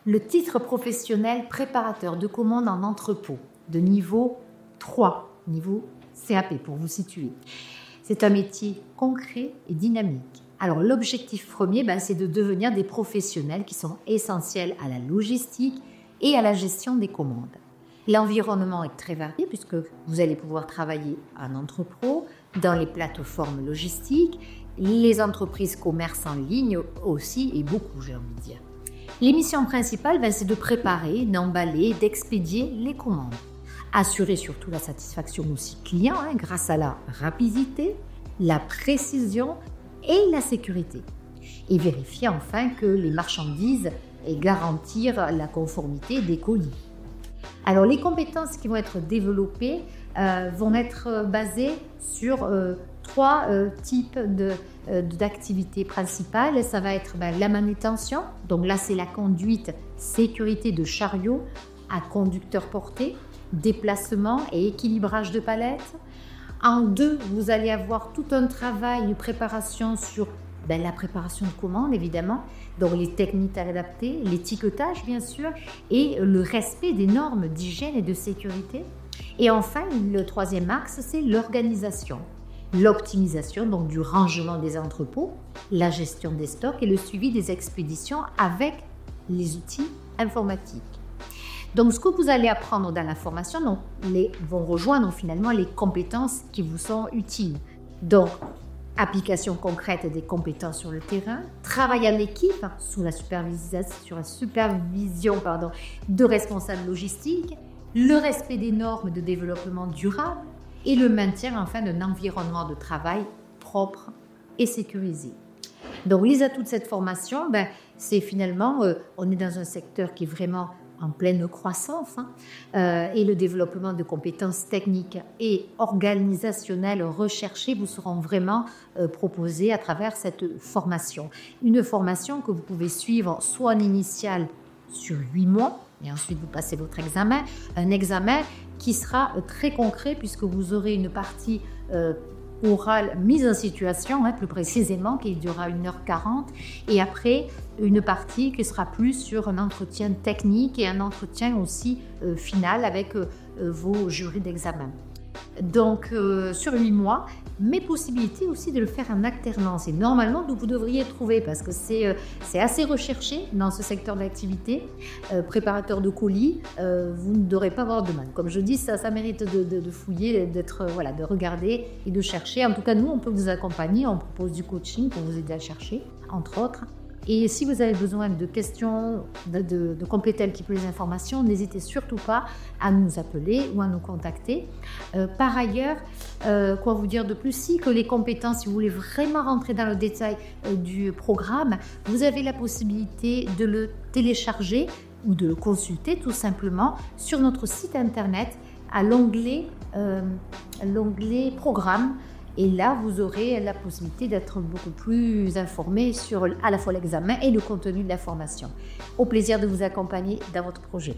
Le titre professionnel préparateur de commandes en entrepôt de niveau 3, niveau CAP pour vous situer. C'est un métier concret et dynamique. Alors l'objectif premier, c'est de devenir des professionnels qui sont essentiels à la logistique et à la gestion des commandes. L'environnement est très varié puisque vous allez pouvoir travailler en entrepôt, dans les plateformes logistiques, les entreprises commerce en ligne aussi et beaucoup, j'ai envie de dire. Les missions principales, c'est de préparer, d'emballer, d'expédier les commandes. Assurer surtout la satisfaction aussi client grâce à la rapidité, la précision et la sécurité. Et vérifier enfin que les marchandises et garantir la conformité des colis. Alors les compétences qui vont être développées vont être basées sur trois types d'activités principales. Ça va être la manutention, donc là c'est la conduite, sécurité de chariot à conducteur porté, déplacement et équilibrage de palettes. En deux, vous allez avoir tout un travail de préparation sur la préparation de commandes évidemment, donc les techniques adaptées, l'étiquetage bien sûr et le respect des normes d'hygiène et de sécurité. Et enfin, le troisième axe, c'est l'organisation, l'optimisation donc du rangement des entrepôts, la gestion des stocks et le suivi des expéditions avec les outils informatiques. Donc, ce que vous allez apprendre dans la formation vont rejoindre finalement les compétences qui vous sont utiles. Donc, application concrète des compétences sur le terrain, travail en équipe sous la supervision de responsables logistiques, le respect des normes de développement durable et le maintien enfin d'un environnement de travail propre et sécurisé. Donc, les atouts de cette formation, c'est finalement, on est dans un secteur qui est vraiment en pleine croissance et le développement de compétences techniques et organisationnelles recherchées vous seront vraiment proposés à travers cette formation. Une formation que vous pouvez suivre soit en initiale sur 8 mois et ensuite vous passez votre examen, un examen qui sera très concret puisque vous aurez une partie orale mise en situation, plus précisément, qui durera 1h40 et après une partie qui sera plus sur un entretien technique et un entretien aussi final avec vos jurys d'examen. Donc sur 8 mois, mais possibilité aussi de le faire en alternance et normalement vous devriez trouver parce que c'est assez recherché dans ce secteur d'activité, préparateur de colis, vous ne devrez pas avoir de mal. Comme je dis, ça mérite de fouiller, de regarder et de chercher. En tout cas, nous, on peut vous accompagner, on propose du coaching pour vous aider à chercher, entre autres. Et si vous avez besoin de questions, de compléter un petit peu les informations, n'hésitez surtout pas à nous appeler ou à nous contacter. Par ailleurs, quoi vous dire de plus? Si que les compétences, si vous voulez vraiment rentrer dans le détail du programme, vous avez la possibilité de le télécharger ou de le consulter tout simplement sur notre site internet à l'onglet programme. Et là, vous aurez la possibilité d'être beaucoup plus informé sur à la fois l'examen et le contenu de la formation. Au plaisir de vous accompagner dans votre projet.